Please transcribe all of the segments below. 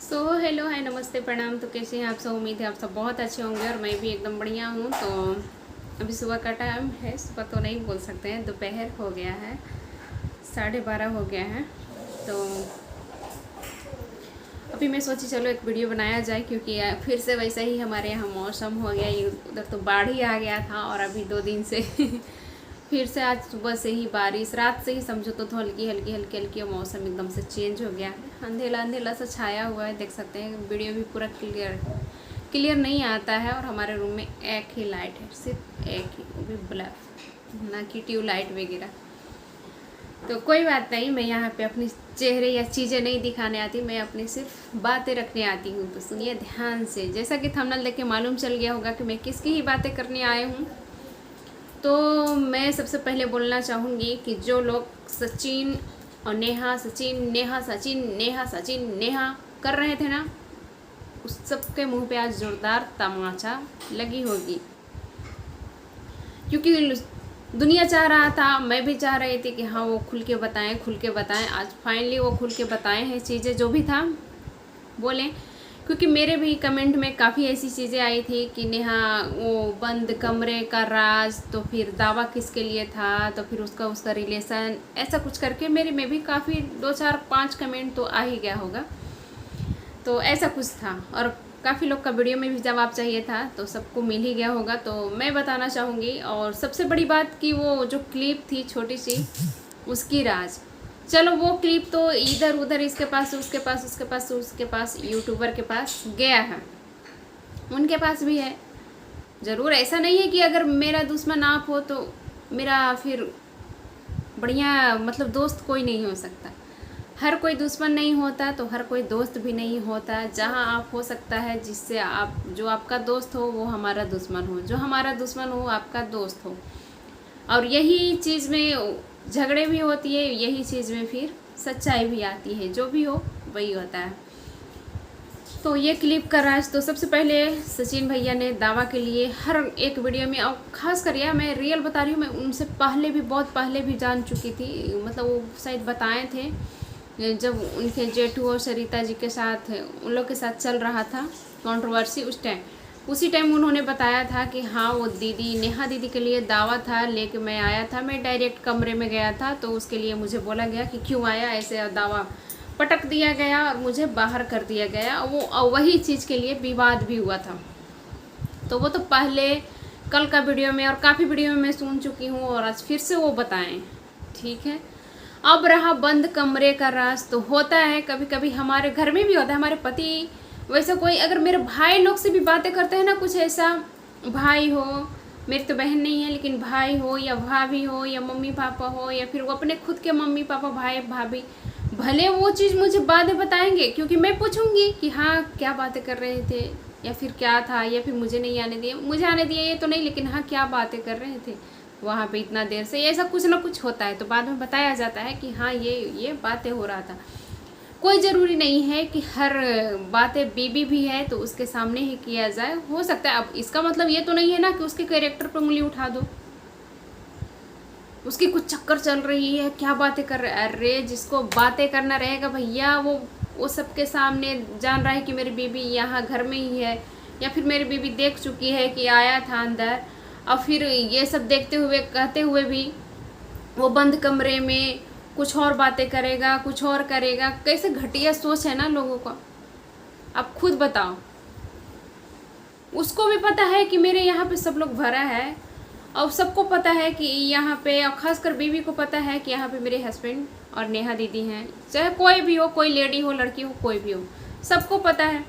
Hello hi नमस्ते प्रणाम। तो कैसे हैं आप सब? उम्मीद है आप सब बहुत अच्छे होंगे और मैं भी एकदम बढ़िया हूँ। तो अभी सुबह का टाइम है, सुबह तो नहीं बोल सकते हैं, दोपहर हो गया है, 12:30 हो गया है। तो अभी मैं सोची चलो एक वीडियो बनाया जाए, क्योंकि फिर से वैसा ही हमारे यहाँ मौसम हो गया। उधर तो बाढ़ ही आ गया था और अभी 2 दिन से फिर से आज सुबह से ही बारिश, रात से ही समझो तो हल्की हल्की हल्की हल्की मौसम एकदम से चेंज हो गया है। अंधेला अंधेला सा छाया हुआ है, देख सकते हैं। वीडियो भी पूरा क्लियर नहीं आता है। और हमारे रूम में एक ही लाइट है, सिर्फ एक ही, वो भी ब्लैक, ना कि ट्यूब लाइट वगैरह। तो कोई बात नहीं, मैं यहाँ पे अपनी चेहरे या चीज़ें नहीं दिखाने आती, मैं अपनी सिर्फ बातें रखने आती हूँ। तो सुनिए ध्यान से। जैसा कि थंबनेल देख के मालूम चल गया होगा कि मैं किसकी ही बातें करने आए हूँ। तो मैं सबसे पहले बोलना चाहूँगी कि जो लोग सचिन और नेहा, सचिन नेहा, सचिन नेहा, सचिन नेहा कर रहे थे ना, उस सबके मुंह पे आज जोरदार तमाचा लगी होगी। क्योंकि दुनिया चाह रहा था, मैं भी चाह रही थी कि हाँ वो खुल के बताएं, खुल के बताएं। आज फाइनली वो खुल के बताए हैं चीज़ें, जो भी था बोलें। क्योंकि मेरे भी कमेंट में काफ़ी ऐसी चीज़ें आई थी कि नेहा वो बंद कमरे का राज, तो फिर दावा किसके लिए था, तो फिर उसका रिलेशन, ऐसा कुछ करके मेरे में भी काफ़ी 2 4 5 कमेंट तो आ ही गया होगा। तो ऐसा कुछ था और काफ़ी लोग का वीडियो में भी जवाब चाहिए था, तो सबको मिल ही गया होगा। तो मैं बताना चाहूँगी। और सबसे बड़ी बात कि वो जो क्लिप थी छोटी सी, उसकी राज, चलो वो क्लिप तो इधर उधर, इसके पास उसके पास, उसके पास उसके पास, यूट्यूबर के पास गया है, उनके पास भी है ज़रूर। ऐसा नहीं है कि अगर मेरा दुश्मन आप हो तो मेरा फिर बढ़िया मतलब दोस्त कोई नहीं हो सकता। हर कोई दुश्मन नहीं होता, तो हर कोई दोस्त भी नहीं होता। जहाँ आप हो सकता है जिससे आप, जो आपका दोस्त हो वो हमारा दुश्मन हो, जो हमारा दुश्मन हो आपका दोस्त हो। और यही चीज़ में झगड़े भी होती है, यही चीज़ में फिर सच्चाई भी आती है। जो भी हो वही होता है। तो ये क्लिप का राज, तो सबसे पहले सचिन भैया ने दावा के लिए हर एक वीडियो में, और ख़ास कर यह मैं रियल बता रही हूँ, मैं उनसे पहले भी, बहुत पहले भी जान चुकी थी। मतलब वो शायद बताए थे जब उनके जेठू और सरिता जी के साथ, उन लोग के साथ चल रहा था कंट्रोवर्सी, उसी टाइम उन्होंने बताया था कि हाँ वो दीदी, नेहा दीदी के लिए दावा था लेके मैं आया था। मैं डायरेक्ट कमरे में गया था, तो उसके लिए मुझे बोला गया कि क्यों आया, ऐसे दावा पटक दिया गया और मुझे बाहर कर दिया गया। वो वही चीज़ के लिए विवाद भी हुआ था। तो वो तो पहले कल का वीडियो में और काफ़ी वीडियो में मैं सुन चुकी हूँ, और आज फिर से वो बताएं। ठीक है। अब रहा बंद कमरे का राज, तो होता है कभी कभी, हमारे घर में भी होता है। हमारे पति वैसा कोई, अगर मेरे भाई लोग से भी बातें करते हैं ना, कुछ ऐसा, भाई हो, मेरी तो बहन नहीं है लेकिन भाई हो या भाभी हो या मम्मी पापा हो, या फिर वो अपने खुद के मम्मी पापा भाई भाभी, भले वो चीज़ मुझे बाद में बताएंगे, क्योंकि मैं पूछूंगी कि हाँ क्या बातें कर रहे थे, या फिर क्या था, या फिर मुझे नहीं आने दिए, मुझे आने दिए ये तो नहीं, लेकिन हाँ क्या बातें कर रहे थे वहाँ पे इतना देर से, ऐसा कुछ ना कुछ होता है। तो बाद में बताया जाता है कि हाँ ये बातें हो रहा था। कोई ज़रूरी नहीं है कि हर बातें बीबी भी है तो उसके सामने ही किया जाए, हो सकता है। अब इसका मतलब ये तो नहीं है ना कि उसके कैरेक्टर पर उंगली उठा दो, उसकी कुछ चक्कर चल रही है, क्या बातें कर रहे। अरे जिसको बातें करना रहेगा भैया, वो सबके सामने जान रहा है कि मेरी बीबी यहाँ घर में ही है, या फिर मेरी बीबी देख चुकी है कि आया था अंदर, और फिर ये सब देखते हुए कहते हुए भी वो बंद कमरे में कुछ और बातें करेगा, कुछ और करेगा। कैसे घटिया सोच है ना लोगों का, आप खुद बताओ। उसको भी पता है कि मेरे यहाँ पे सब लोग भरा है, और सबको पता है कि यहाँ पे, और ख़ासकर बीवी को पता है कि यहाँ पे मेरे हस्बैंड और नेहा दीदी हैं। चाहे कोई भी हो, कोई लेडी हो, लड़की हो, कोई भी हो, सबको पता है।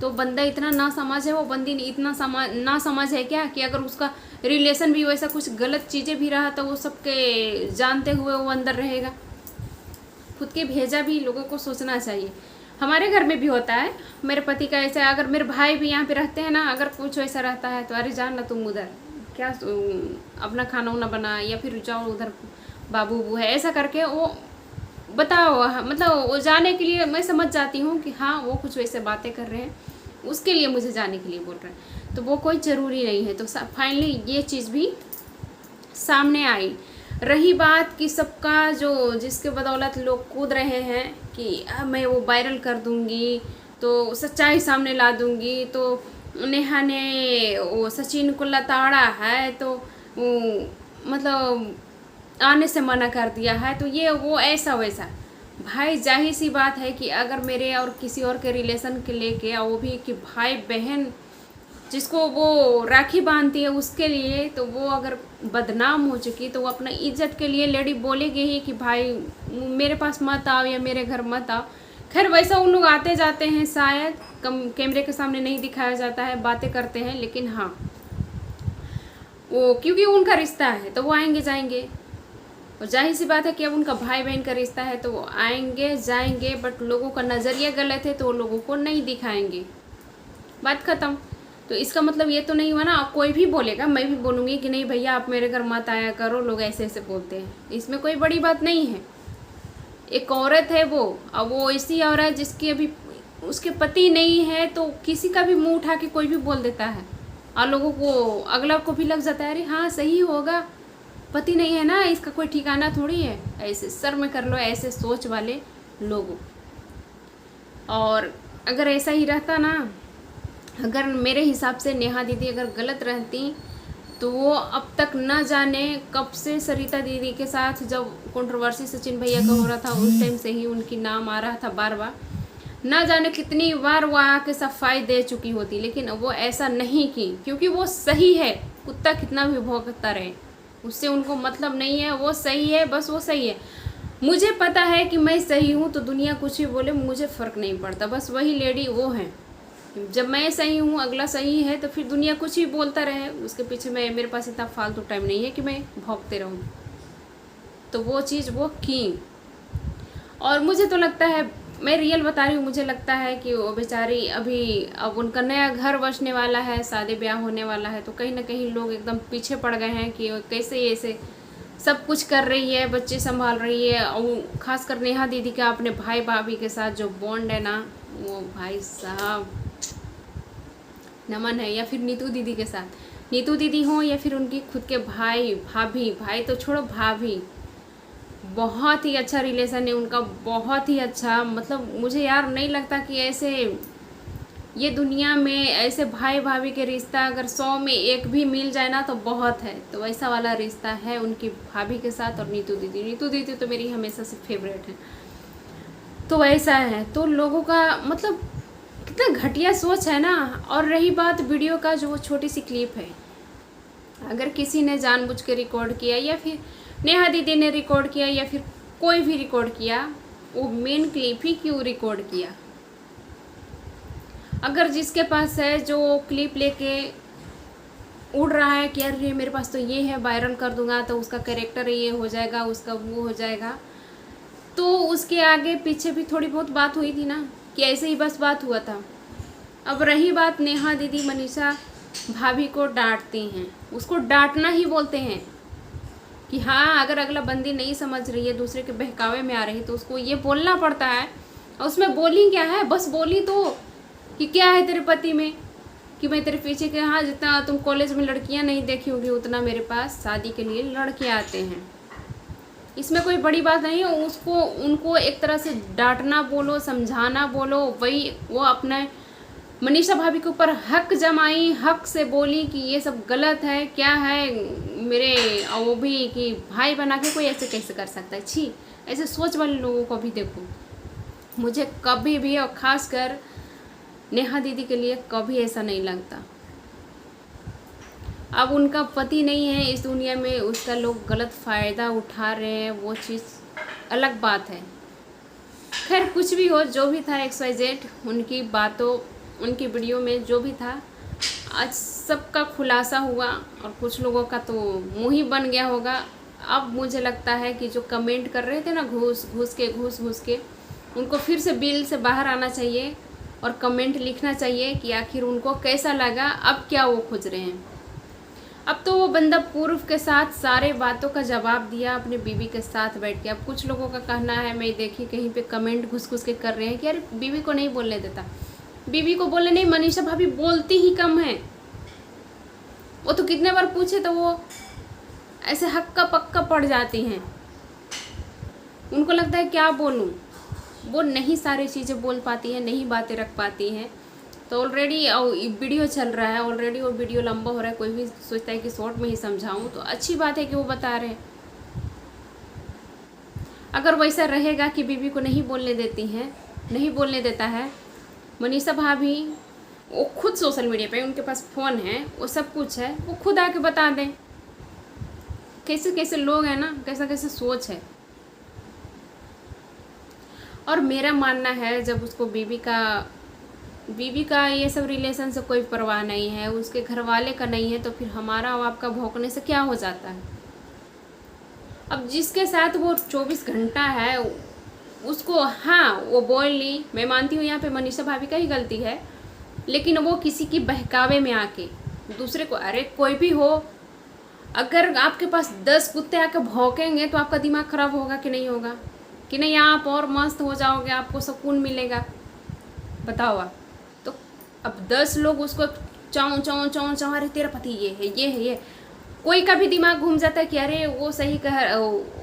तो बंदा इतना ना समझ है, वो बंदी इतना ना समझ है क्या, कि अगर उसका रिलेशन भी वैसा कुछ गलत चीज़ें भी रहा तो वो सबके जानते हुए वो अंदर रहेगा। खुद के भेजा भी लोगों को सोचना चाहिए। हमारे घर में भी होता है, मेरे पति का ऐसा है। अगर मेरे भाई भी यहाँ पे रहते हैं ना, अगर कुछ ऐसा रहता है तो अरे जान ना तुम उधर, क्या अपना खाना वाना बना, या फिर जाओ उधर बाबू बू है, ऐसा करके वो बताओ। मतलब वो जाने के लिए मैं समझ जाती हूँ कि हाँ वो कुछ वैसे बातें कर रहे हैं, उसके लिए मुझे जाने के लिए बोल रहे हैं। तो वो कोई ज़रूरी नहीं है। तो फाइनली ये चीज़ भी सामने आई। रही बात कि सबका जो जिसके बदौलत लोग कूद रहे हैं कि मैं वो वायरल कर दूंगी तो सच्चाई सामने ला दूंगी, तो नेहा ने वो सचिन को लताड़ा है तो मतलब आने से मना कर दिया है, तो ये वो ऐसा वैसा। भाई जाहिर सी बात है कि अगर मेरे और किसी और के रिलेशन के लेके, और वो भी कि भाई बहन जिसको वो राखी बांधती है उसके लिए, तो वो अगर बदनाम हो चुकी तो वो अपना इज्जत के लिए लेडी बोलेगी ही कि भाई मेरे पास मत आओ या मेरे घर मत आओ। खैर वैसा उन लोग आते जाते हैं, शायद कम कैमरे के सामने नहीं दिखाया जाता है, बातें करते हैं, लेकिन हाँ वो क्योंकि उनका रिश्ता है तो वो आएंगे जाएंगे। और जाहिर सी बात है कि अब उनका भाई बहन का रिश्ता है तो वो आएंगे जाएंगे, बट लोगों का नज़रिया गलत है तो वो लोगों को नहीं दिखाएंगे, बात ख़त्म। तो इसका मतलब ये तो नहीं हुआ ना, कोई भी बोलेगा, मैं भी बोलूँगी कि नहीं भैया आप मेरे घर मत आया करो, लोग ऐसे ऐसे बोलते हैं, इसमें कोई बड़ी बात नहीं है। एक औरत है वो, अब वो ऐसी औरत जिसकी अभी उसके पति नहीं है तो किसी का भी मुंह उठा के कोई भी बोल देता है, और लोगों को अगला को भी लग जाता है अरे हाँ सही होगा, पति नहीं है ना, इसका कोई ठिकाना थोड़ी है, ऐसे सर में कर लो ऐसे सोच वाले लोगों। और अगर ऐसा ही रहता ना, अगर मेरे हिसाब से नेहा दीदी अगर गलत रहती तो वो अब तक न जाने कब से सरिता दीदी के साथ, जब कंट्रोवर्सी सचिन भैया का हो रहा था उस टाइम से ही उनकी नाम आ रहा था बार बार, न जाने कितनी बार वो आके सफाई दे चुकी होती, लेकिन वो ऐसा नहीं की क्योंकि वो सही है। कुत्ता कितना भी भौंकता रहे उससे उनको मतलब नहीं है, वो सही है, बस वो सही है। मुझे पता है कि मैं सही हूँ तो दुनिया कुछ भी बोले मुझे फ़र्क नहीं पड़ता, बस वही लेडी वो है। जब मैं सही हूँ अगला सही है तो फिर दुनिया कुछ भी बोलता रहे, उसके पीछे मेरे पास इतना फालतू टाइम नहीं है कि मैं भौंकते रहूँ। तो वो चीज़ वो की, और मुझे तो लगता है, मैं रियल बता रही हूँ, मुझे लगता है कि वो बेचारी अभी अब उनका नया घर बसने वाला है, शादी ब्याह होने वाला है, तो कहीं ना कहीं लोग एकदम पीछे पड़ गए हैं कि कैसे ऐसे सब कुछ कर रही है, बच्चे संभाल रही है। और ख़ासकर नेहा दीदी का अपने भाई भाभी के साथ जो बॉन्ड है ना, वो भाई साहब नमन है। या फिर नीतू दीदी के साथ, नीतू दीदी हो या फिर उनकी खुद के भाई भाभी, भाई तो छोड़ो भाभी, बहुत ही अच्छा रिलेशन है उनका, बहुत ही अच्छा। मतलब मुझे यार नहीं लगता कि ऐसे ये दुनिया में ऐसे भाई भाभी के रिश्ता अगर 100 में एक भी मिल जाए ना तो बहुत है। तो वैसा वाला रिश्ता है उनकी भाभी के साथ और नीतू दीदी। नीतू दीदी तो मेरी हमेशा से फेवरेट है, तो वैसा है। तो लोगों का मतलब कितना घटिया सोच है ना। और रही बात वीडियो का, जो वो छोटी सी क्लिप है, अगर किसी ने जानबूझ के रिकॉर्ड किया या फिर नेहा दीदी ने रिकॉर्ड किया या फिर कोई भी रिकॉर्ड किया, वो मेन क्लिप ही क्यों रिकॉर्ड किया? अगर जिसके पास है जो क्लिप लेके उड़ रहा है कि यार ये मेरे पास तो ये है, वायरल कर दूंगा तो उसका कैरेक्टर ये हो जाएगा, उसका वो हो जाएगा, तो उसके आगे पीछे भी थोड़ी बहुत बात हुई थी ना, कि ऐसे ही बस बात हुआ था। अब रही बात, नेहा दीदी मनीषा भाभी को डांटती हैं, उसको डांटना ही बोलते हैं कि हाँ अगर अगला बंदी नहीं समझ रही है, दूसरे के बहकावे में आ रही, तो उसको ये बोलना पड़ता है। और उसमें बोली क्या है, बस बोली तो कि क्या है तेरे पति में, कि मैं तेरे पीछे के, हाँ जितना तुम कॉलेज में लड़कियां नहीं देखी होगी उतना मेरे पास शादी के लिए लड़के आते हैं। इसमें कोई बड़ी बात नहीं है। उसको उनको एक तरह से डांटना बोलो, समझाना बोलो, वही वो अपने मनीषा भाभी के ऊपर हक जमाई, हक से बोली कि ये सब गलत है, क्या है मेरे, और वो भी कि भाई बना के कोई ऐसे कैसे कर सकता है। छी, ऐसे सोच वाले लोगों को भी देखो। मुझे कभी भी, और ख़ासकर नेहा दीदी के लिए कभी ऐसा नहीं लगता। अब उनका पति नहीं है इस दुनिया में, उसका लोग गलत फ़ायदा उठा रहे हैं, वो चीज़ अलग बात है। खैर कुछ भी हो, जो भी था XYZ, उनकी बातों, उनकी वीडियो में जो भी था, आज सबका खुलासा हुआ और कुछ लोगों का तो मुँह ही बन गया होगा। अब मुझे लगता है कि जो कमेंट कर रहे थे ना घूस घूस के, उनको फिर से बिल से बाहर आना चाहिए और कमेंट लिखना चाहिए कि आखिर उनको कैसा लगा, अब क्या वो खोज रहे हैं। अब तो वो बंदा पूर्व के साथ सारे बातों का जवाब दिया अपने बीवी के साथ बैठ के। अब कुछ लोगों का कहना है, मैं देखी कहीं पे कमेंट घुस के कर रहे हैं कि यार बीवी को नहीं बोलने देता, बीवी को बोलने नहीं, मनीषा भाभी बोलती ही कम है। वो तो कितने बार पूछे तो वो ऐसे हक्का पक्का पड़ जाती हैं। उनको लगता है क्या बोलूं, वो नहीं सारी चीज़ें बोल पाती हैं, नहीं बातें रख पाती हैं। तो ऑलरेडी वीडियो चल रहा है, ऑलरेडी वो वीडियो लंबा हो रहा है, कोई भी सोचता है कि शॉर्ट में ही समझाऊं, तो अच्छी बात है कि वो बता रहे हैं। अगर वैसा रहेगा कि बीवी को नहीं बोलने देती हैं, नहीं बोलने देता है, मनीषा भाभी वो खुद सोशल मीडिया पे, उनके पास फ़ोन है, वो सब कुछ है, वो खुद आके बता दें। कैसे कैसे लोग हैं ना, कैसा कैसे सोच है। और मेरा मानना है जब उसको बीवी का ये सब रिलेशन से कोई परवाह नहीं है, उसके घर वाले का नहीं है, तो फिर हमारा और आपका भौंकने से क्या हो जाता है। अब जिसके साथ वो 24 घंटा है उसको, हाँ वो बोल ली, मैं मानती हूँ यहाँ पे मनीषा भाभी का ही गलती है, लेकिन वो किसी की बहकावे में आके दूसरे को, अरे कोई भी हो, अगर आपके पास 10 कुत्ते आके भौंकेंगे तो आपका दिमाग खराब होगा कि नहीं होगा, कि नहीं आप और मस्त हो जाओगे, आपको सुकून मिलेगा, बताओ आप। तो अब 10 लोग उसको चाँव चाँव चाँव चाँव, अरे तेरा पति ये है ये है ये, कोई का भी दिमाग घूम जाता है कि अरे वो सही कह,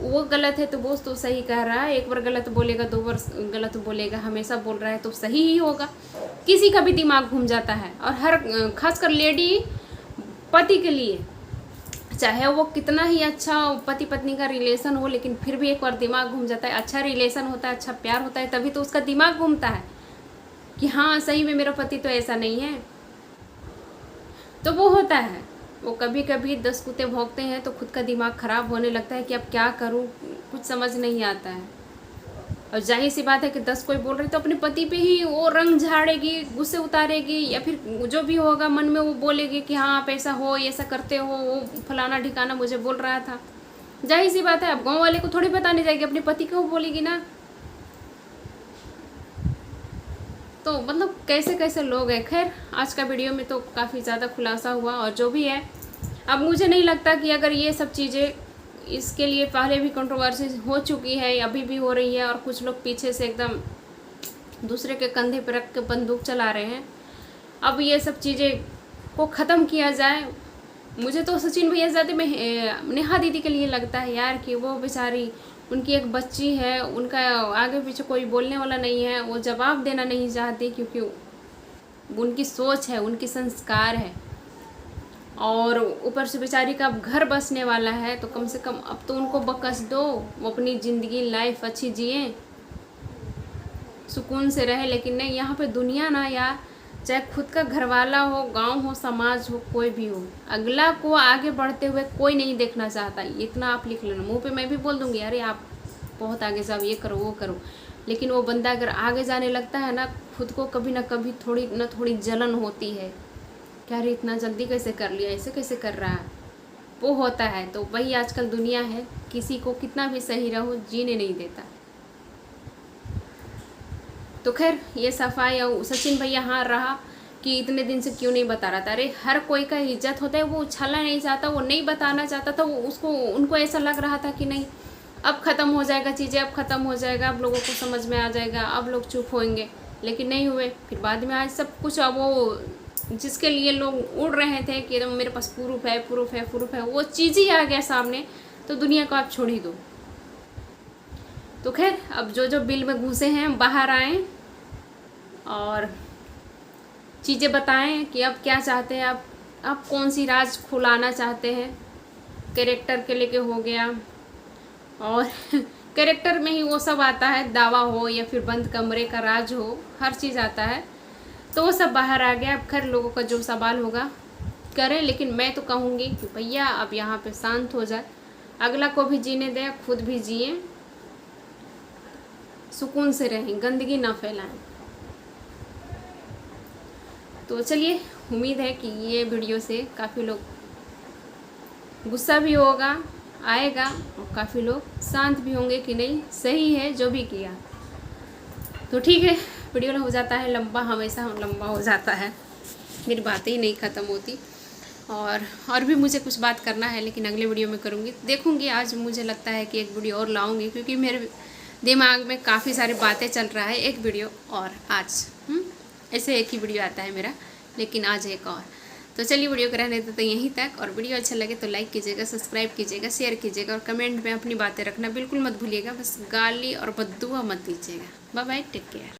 वो गलत है तो वो तो सही कह रहा है, एक बार गलत बोलेगा 2 बार गलत बोलेगा, हमेशा बोल रहा है तो सही ही होगा, किसी का भी दिमाग घूम जाता है। और हर खासकर लेडी पति के लिए, चाहे वो कितना ही अच्छा पति पत्नी का रिलेशन हो, लेकिन फिर भी एक बार दिमाग घूम जाता है। अच्छा रिलेशन होता है, अच्छा प्यार होता है, तभी तो उसका दिमाग घूमता है कि हाँ सही में मेरा पति तो ऐसा नहीं है। तो वो होता है, वो कभी कभी 10 कुत्ते भौंकते हैं तो खुद का दिमाग ख़राब होने लगता है कि अब क्या करूं, कुछ समझ नहीं आता है। और जाहिर सी बात है कि 10 कोई बोल रहे तो अपने पति पे ही वो रंग झाड़ेगी, गुस्से उतारेगी, या फिर जो भी होगा मन में वो बोलेगी कि हाँ आप ऐसा हो, ऐसा करते हो, वो फलाना ठिकाना मुझे बोल रहा था। जाहिर सी बात है, अब गाँव वाले को थोड़ी बताने जाएगी, अपने पति को बोलेगी ना। तो मतलब कैसे कैसे लोग हैं। खैर आज का वीडियो में तो काफ़ी ज़्यादा खुलासा हुआ, और जो भी है, अब मुझे नहीं लगता कि अगर ये सब चीज़ें, इसके लिए पहले भी कंट्रोवर्सी हो चुकी है, अभी भी हो रही है, और कुछ लोग पीछे से एकदम दूसरे के कंधे पर रख के बंदूक चला रहे हैं। अब ये सब चीज़ें को ख़त्म किया जाए। मुझे तो सचिन भैया ज़्यादा में नेहा दीदी के लिए लगता है यार कि वो बेचारी, उनकी एक बच्ची है, उनका आगे पीछे कोई बोलने वाला नहीं है, वो जवाब देना नहीं चाहती, क्योंकि उनकी सोच है, उनकी संस्कार है, और ऊपर से बेचारी का अब घर बसने वाला है, तो कम से कम अब तो उनको बकस दो, वो अपनी ज़िंदगी लाइफ अच्छी जिए, सुकून से रहे। लेकिन नहीं, यहाँ पे दुनिया ना यार, चाहे खुद का घरवाला हो, गांव हो, समाज हो, कोई भी हो, अगला को आगे बढ़ते हुए कोई नहीं देखना चाहता। इतना आप लिख लेना, मुंह पे मैं भी बोल दूंगी अरे आप बहुत आगे जाओ, ये करो वो करो, लेकिन वो बंदा अगर आगे जाने लगता है ना, खुद को कभी ना कभी थोड़ी ना थोड़ी जलन होती है, क्या अरे इतना जल्दी कैसे कर लिया, ऐसे कैसे कर रहा है, वो होता है। तो वही आजकल दुनिया है, किसी को कितना भी सही रहो जीने नहीं देता। तो खैर ये सफाई, और सचिन भैया हाँ रहा कि इतने दिन से क्यों नहीं बता रहा था। अरे हर कोई का इज्जत होता है, वो उछलना नहीं चाहता, वो नहीं बताना चाहता था, वो उनको ऐसा लग रहा था कि नहीं अब ख़त्म हो जाएगा चीज़ें, अब ख़त्म हो जाएगा, अब लोगों को समझ में आ जाएगा, अब लोग चुप होंगे, लेकिन नहीं हुए। फिर बाद में आज सब कुछ, अब वो जिसके लिए लोग उड़ रहे थे कि मेरे पास प्रूफ है प्रूफ है प्रूफ है, वो चीज़ ही आ गया सामने, तो दुनिया को आप छोड़ ही दो। तो खैर अब जो जो बिल में घुसे हैं बाहर आएँ और चीज़ें बताएं कि अब क्या चाहते हैं, आप कौन सी राज खुलाना चाहते हैं। कैरेक्टर के लेके हो गया, और कैरेक्टर में ही वो सब आता है, दावा हो या फिर बंद कमरे का राज हो, हर चीज़ आता है, तो वो सब बाहर आ गया। अब खैर लोगों का जो सवाल होगा करें, लेकिन मैं तो कहूँगी कि भैया अब यहाँ पे शांत हो जाए, अगला को भी जीने दें, खुद भी जिए, सुकून से रहें, गंदगी ना फैलाएं। तो चलिए, उम्मीद है कि ये वीडियो से काफ़ी लोग गुस्सा भी होगा, आएगा, और काफ़ी लोग शांत भी होंगे कि नहीं सही है जो भी किया। तो ठीक है, वीडियो हो जाता है लंबा, हमेशा लंबा हो जाता है, मेरी बातें ही नहीं ख़त्म होती, और भी मुझे कुछ बात करना है, लेकिन अगले वीडियो में करूँगी। देखूँगी, आज मुझे लगता है कि एक वीडियो और लाऊँगी, क्योंकि मेरे दिमाग में काफ़ी सारी बातें चल रहा है। एक वीडियो और आज ऐसे एक ही वीडियो आता है मेरा, लेकिन आज एक और। तो तो चलिए वीडियो को रहने देते यहीं तक, और वीडियो अच्छा लगे तो लाइक कीजिएगा, सब्सक्राइब कीजिएगा, शेयर कीजिएगा, और कमेंट में अपनी बातें रखना बिल्कुल मत भूलिएगा। बस गाली और बद्दुआ मत दीजिएगा। Bye bye, take care.